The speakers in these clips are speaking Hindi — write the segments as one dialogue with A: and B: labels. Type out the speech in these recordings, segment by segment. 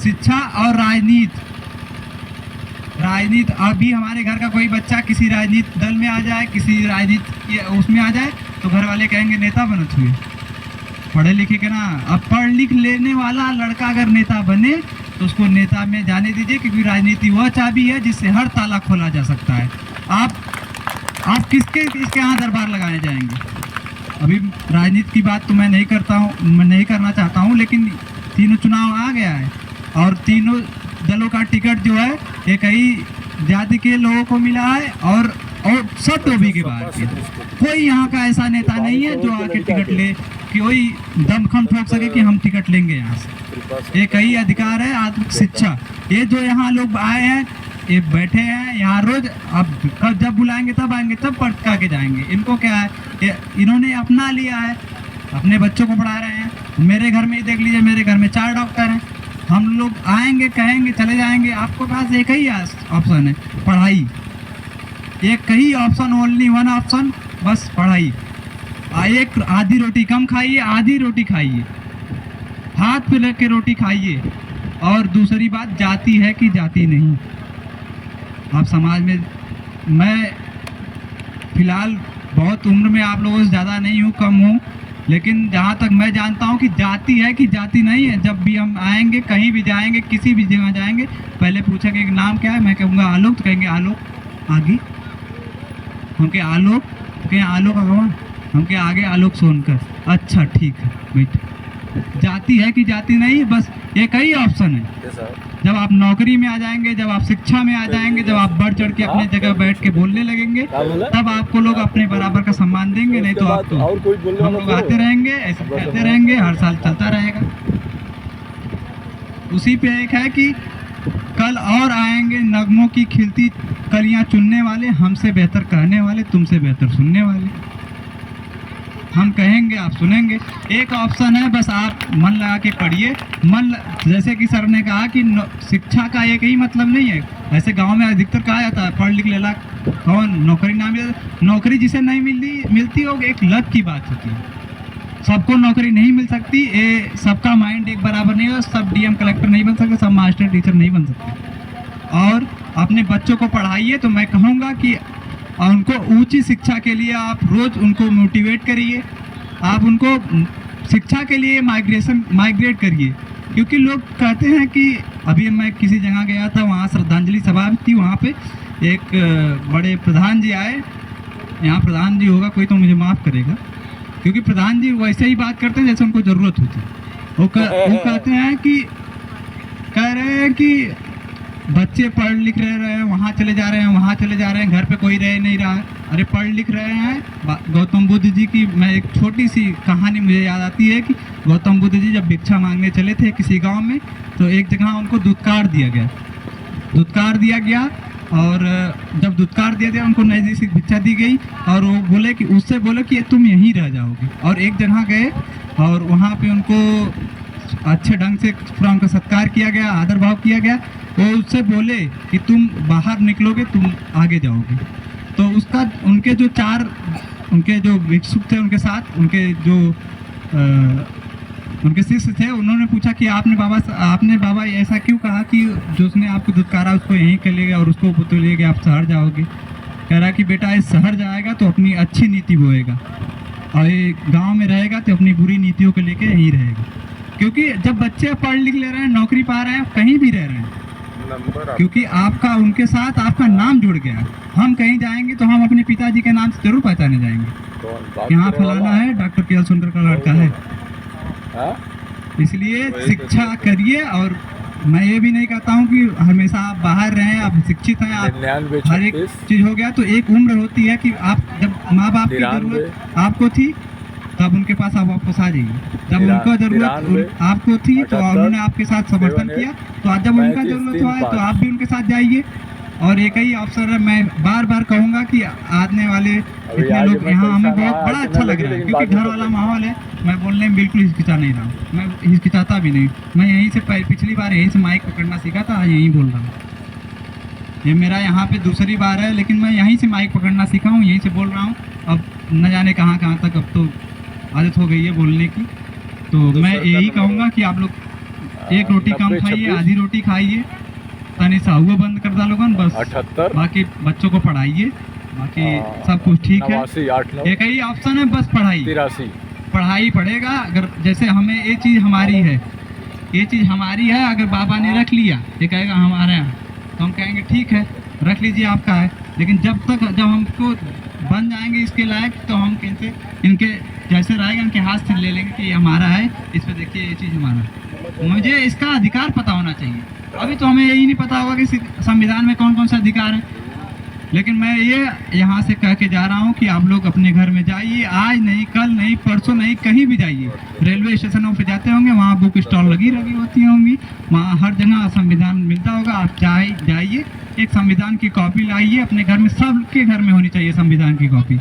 A: शिक्षा और राजनीति। अभी हमारे घर का कोई बच्चा किसी राजनीति दल में आ जाए, किसी राजनीति उसमें आ जाए, तो घर वाले कहेंगे नेता बनो छुए, पढ़े लिखे के ना। अब पढ़ लिख लेने वाला लड़का अगर नेता बने तो उसको नेता में जाने दीजिए, क्योंकि राजनीति वह चाबी है जिससे हर ताला खोला जा सकता है। आप किसके यहाँ दरबार लगाने जाएंगे? अभी राजनीति की बात तो मैं नहीं करना चाहता हूँ, लेकिन तीनों चुनाव आ गया है और तीनों दलों का टिकट जो है एक ही जाति के लोगों को मिला है और सब टोपी के बाहर के। कोई यहाँ का ऐसा नेता नहीं है जो आके टिकट ले, कि कोई दमखम ठोक सके कि हम टिकट लेंगे यहाँ से। एक ही अधिकार है आत्मिक शिक्षा। ये जो यहाँ लोग आए हैं, ये बैठे हैं यहाँ रोज, अब जब बुलाएंगे तब आएंगे, तब पढ़ के जाएंगे। इनको क्या है, इन्होंने अपना लिया है, अपने बच्चों को पढ़ा रहे हैं। मेरे घर में ही देख लीजिए, मेरे घर में 4 डॉक्टर हैं। हम लोग आएंगे, कहेंगे, चले जाएंगे। आपको पास एक ही ऑप्शन है, पढ़ाई। एक ही ऑप्शन, ओनली वन ऑप्शन, बस पढ़ाई। एक आधी रोटी कम खाइए, आधी रोटी खाइए, हाथ पे लेके रोटी खाइए। और दूसरी बात, जाति है कि जाति नहीं। आप समाज में, मैं फिलहाल बहुत उम्र में आप लोगों से ज़्यादा नहीं हूँ, कम हूँ, लेकिन जहाँ तक मैं जानता हूँ कि जाति है कि जाति नहीं है। जब भी हम आएंगे, कहीं भी जाएंगे, किसी भी जगह जाएंगे, पहले पूछेंगे कि नाम क्या है, मैं कहूँगा आलोक, तो कहेंगे आलोक आगे, हम के आलोक, कहें आलोक भगवान, हम के आगे आलोक सोनकर। अच्छा ठीक है बेटा, जाति है कि जाति नहीं, बस एक ही ऑप्शन है। जब आप नौकरी में आ जाएंगे, जब आप शिक्षा में आ जाएंगे, जब आप बढ़ चढ़ के अपने जगह बैठ के बोलने लगेंगे, तब आपको लोग अपने बराबर का सम्मान देंगे। नहीं तो आपको हम लोग आते रहेंगे, ऐसे कहते रहेंगे, हर साल चलता रहेगा। उसी पे एक है कि कल और आएंगे नगमों की खिलती कलियां चुनने वाले, हमसे बेहतर कहने वाले, तुमसे बेहतर सुनने वाले। हम कहेंगे, आप सुनेंगे। एक ऑप्शन है, बस आप मन लगा के पढ़िए। जैसे कि सर ने कहा कि शिक्षा का एक ही मतलब नहीं है। ऐसे गांव में अधिकतर कहा जाता है, पढ़ लिख लेला कौन नौकरी ना मिले। नौकरी जिसे नहीं मिलती हो, एक लक की बात होती है। सबको नौकरी नहीं मिल सकती, ये सबका माइंड एक बराबर नहीं हो। सब डीएम कलेक्टर नहीं बन सकते, सब मास्टर टीचर नहीं बन सकते। और अपने बच्चों को पढ़ाइए। तो मैं कहूँगा कि उनको ऊंची शिक्षा के लिए आप रोज़ उनको मोटिवेट करिए, आप उनको शिक्षा के लिए माइग्रेट करिए। क्योंकि लोग कहते हैं कि अभी मैं किसी जगह गया था, वहाँ श्रद्धांजलि सभा थी, वहाँ पे एक बड़े प्रधान जी आए। यहाँ प्रधान जी होगा कोई तो मुझे माफ़ करेगा, क्योंकि प्रधान जी वैसे ही बात करते हैं जैसे उनको ज़रूरत होती है। वो कहते हैं कि कह रहे हैं कि बच्चे पढ़ लिख रहे हैं, वहाँ चले जा रहे हैं, वहाँ चले जा रहे हैं, घर पे कोई रह नहीं रहा है। अरे पढ़ लिख रहे हैं। गौतम बुद्ध जी की मैं एक छोटी सी कहानी मुझे याद आती है कि गौतम बुद्ध जी जब भिक्षा मांगने चले थे किसी गांव में, तो एक जगह उनको दुत्कार दिया गया। और जब दुत्कार दिया गया, उनको नई सी भिक्षा दी गई और वो बोले कि तुम यहीं रह जाओगे। और एक जगह गए और वहाँ पे उनको अच्छे ढंग से पूरा उनका सत्कार किया गया, आदर भाव किया गया। वो उससे बोले कि तुम बाहर निकलोगे, तुम आगे जाओगे। तो उसका उनके जो भिक्षुक थे, उनके साथ उनके शिष्य थे, उन्होंने पूछा कि आपने बाबा ऐसा क्यों कहा कि जो उसने आपको दुत्कारा उसको यहीं कर लेगा और उसको तो लेके आप शहर जाओगे। कह रहा कि बेटा इस शहर जाएगा तो अपनी अच्छी नीति बोएगा, और ये गाँव में रहेगा तो अपनी बुरी नीतियों को लेके यहीं रहेगा। क्योंकि जब बच्चे पढ़ लिख ले रहे हैं, नौकरी पा रहे हैं, कहीं भी रह रहे हैं, क्योंकि आपका उनके साथ आपका नाम जुड़ गया है। हम कहीं जाएंगे तो हम अपने पिताजी के नाम से जरूर पहचाने जाएंगे, यहाँ फलाना है, डॉक्टर के सुंदर का लड़का है। इसलिए शिक्षा करिए। और मैं ये भी नहीं कहता हूँ कि हमेशा आप बाहर रहें, आप शिक्षित हैं, आप हर एक चीज़ हो गया। तो एक उम्र होती है कि आप जब माँ बाप की जरूरत आपको थी, तब उनके पास आप वापस आ जाइए। जब उनको जरूरत आपको थी तो उन्होंने आपके साथ समर्थन किया, तो आज जब उनका जरूरत हुआ है तो आप भी उनके साथ जाइए। और एक ही अवसर है, मैं बार बार कहूँगा कि आने वाले इतने लोग यहाँ हमें बहुत बड़ा अच्छा लग रहा है, क्योंकि घर वाला माहौल है। मैं बोलने में बिल्कुल हिचकिचा नहीं रहा हूँ, मैं हिचकिचाता भी नहीं। मैं यहीं से पिछली बार यहीं से माइक पकड़ना सीखा था, आज यहीं बोल रहा हूँ। ये मेरा यहाँ पे दूसरी बार है, लेकिन मैं यहीं से माइक पकड़ना सीखा हूँ, यहीं से बोल रहा हूँ। अब न जाने कहाँ तक अब तो आदत हो गई है बोलने की। तो मैं यही कहूँगा कि आप लोग एक रोटी कम
B: 90,
A: खाइए,
B: 26,
A: आधी रोटी खाइए, तनी सा हुआ बंद कर दा लोगन बस।
B: 78,
A: बाकी बच्चों को पढ़ाइए, बाकी
B: हाँ,
A: सब कुछ ठीक है।
B: 89, 89,
A: एक ही ऑप्शन है, बस पढ़ाई।
B: 83।
A: पढ़ाई पढ़ेगा, अगर जैसे हमें ये चीज़ हमारी है, ये चीज़ हमारी है, अगर बाबा ने रख लिया, ये कहेगा हमारे यहाँ, तो हम कहेंगे ठीक है रख लीजिए आपका है। लेकिन जब हमको बन जाएंगे इसके लायक, तो हम कैसे इनके जैसे रहेगा इनके हाथ से ले लेंगे कि ये हमारा है, इस पर देखिए ये चीज़ हमारा है। मुझे इसका अधिकार पता होना चाहिए। अभी तो हमें यही नहीं पता होगा कि संविधान में कौन कौन से अधिकार हैं। लेकिन मैं ये यहाँ से कह के जा रहा हूँ कि आप लोग अपने घर में जाइए, आज नहीं, कल नहीं, परसों नहीं, कहीं भी जाइए। रेलवे स्टेशनों पे जाते होंगे, वहाँ बुक स्टॉल लगी होती होंगी, वहाँ हर जगह संविधान मिलता होगा। आप जाइए, एक संविधान की कॉपी लाइए अपने घर में। सबके घर में होनी चाहिए संविधान की कॉपी,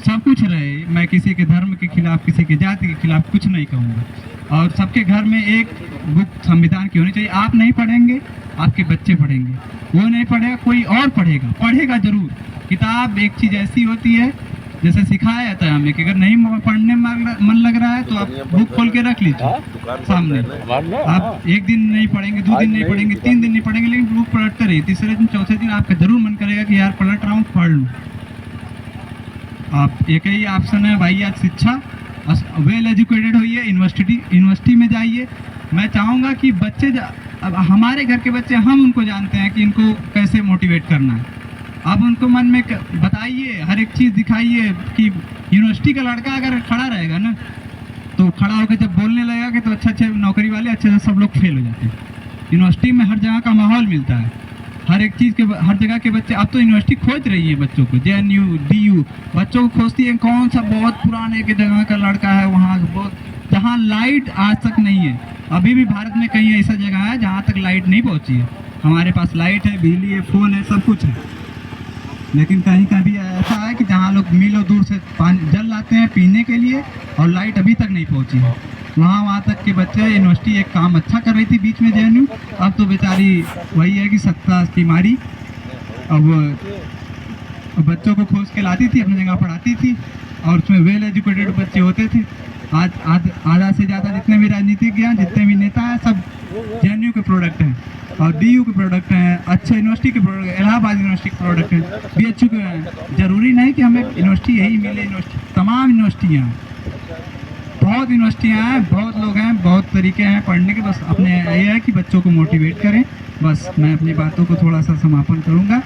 A: सब कुछ रहे। मैं किसी के धर्म के खिलाफ, किसी के जाति के खिलाफ कुछ नहीं कहूँगा। और सबके घर में एक बुक संविधान की होनी चाहिए। आप नहीं पढ़ेंगे, आपके बच्चे पढ़ेंगे, वो नहीं पढ़ेगा, कोई और पढ़ेगा जरूर। किताब एक चीज़ ऐसी होती है, जैसे सिखाया जाता है हमें कि अगर नहीं पढ़ने में मन लग रहा है तो आप बुक खोल के रख लीजिए सामने। आप एक दिन नहीं पढ़ेंगे, 2 दिन नहीं पढ़ेंगे, 3 दिन नहीं पढ़ेंगे, लेकिन बुक पढ़ते रहिए। तीसरे दिन, चौथे दिन आपका जरूर मन करेगा कि यार पलट रहा हूँ, पढ़ लूँ। आप एक ही ऑप्शन है भाई, आज शिक्षा, वेल एजुकेटेड होइए, यूनिवर्सिटी में जाइए। मैं चाहूँगा कि बच्चे, अब हमारे घर के बच्चे, हम उनको जानते हैं कि इनको कैसे मोटिवेट करना है। आप उनको मन में बताइए, हर एक चीज़ दिखाइए कि यूनिवर्सिटी का लड़का अगर खड़ा रहेगा ना, तो खड़ा होकर जब बोलने लगेगा कि तो अच्छे नौकरी वाले, अच्छे से सब लोग फेल हो जाते हैं। यूनिवर्सिटी में हर जगह का माहौल मिलता है, हर एक चीज़ के, हर जगह के बच्चे। अब तो यूनिवर्सिटी खोज रही है बच्चों को, JNU, DU बच्चों को खोजती है। कौन सा बहुत पुराने के जगह का लड़का है, वहाँ बहुत, जहाँ लाइट आज तक नहीं है। अभी भी भारत में कहीं ऐसा जगह है जहाँ तक लाइट नहीं पहुँची है। हमारे पास लाइट है, बिजली है, फ़ोन है, सब कुछ है, लेकिन कहीं कभी ऐसा है कि जहाँ लोग मीलों दूर से पानी जल लाते हैं पीने के लिए, और लाइट अभी तक नहीं पहुँची है। वहाँ तक के बच्चे, यूनिवर्सिटी एक काम अच्छा कर रही थी बीच में JNU, अब तो बेचारी वही है कि सत्ता की मारी। अब बच्चों को खोज के लाती थी, अपनी जगह पढ़ाती थी, और उसमें वेल एजुकेटेड बच्चे होते थे। आज आधा से ज़्यादा जितने भी राजनीतिज्ञ हैं, जितने भी नेता हैं, सब JNU के प्रोडक्ट हैं, और DU के प्रोडक्ट हैं, अच्छे यूनिवर्सिटी के प्रोडक्ट, इलाहाबाद यूनिवर्सिटी के प्रोडक्ट हैं, BHU के हैं। जरूरी नहीं कि हमें यूनिवर्सिटी यही मिले, यूनिवर्सिटी, तमाम यूनिवर्सिटियाँ हैं, बहुत यूनिवर्सिटियाँ हैं, बहुत लोग हैं, बहुत तरीके हैं पढ़ने के। बस अपने ये है कि बच्चों को मोटिवेट करें। बस मैं अपनी बातों को थोड़ा सा समापन करूँगा।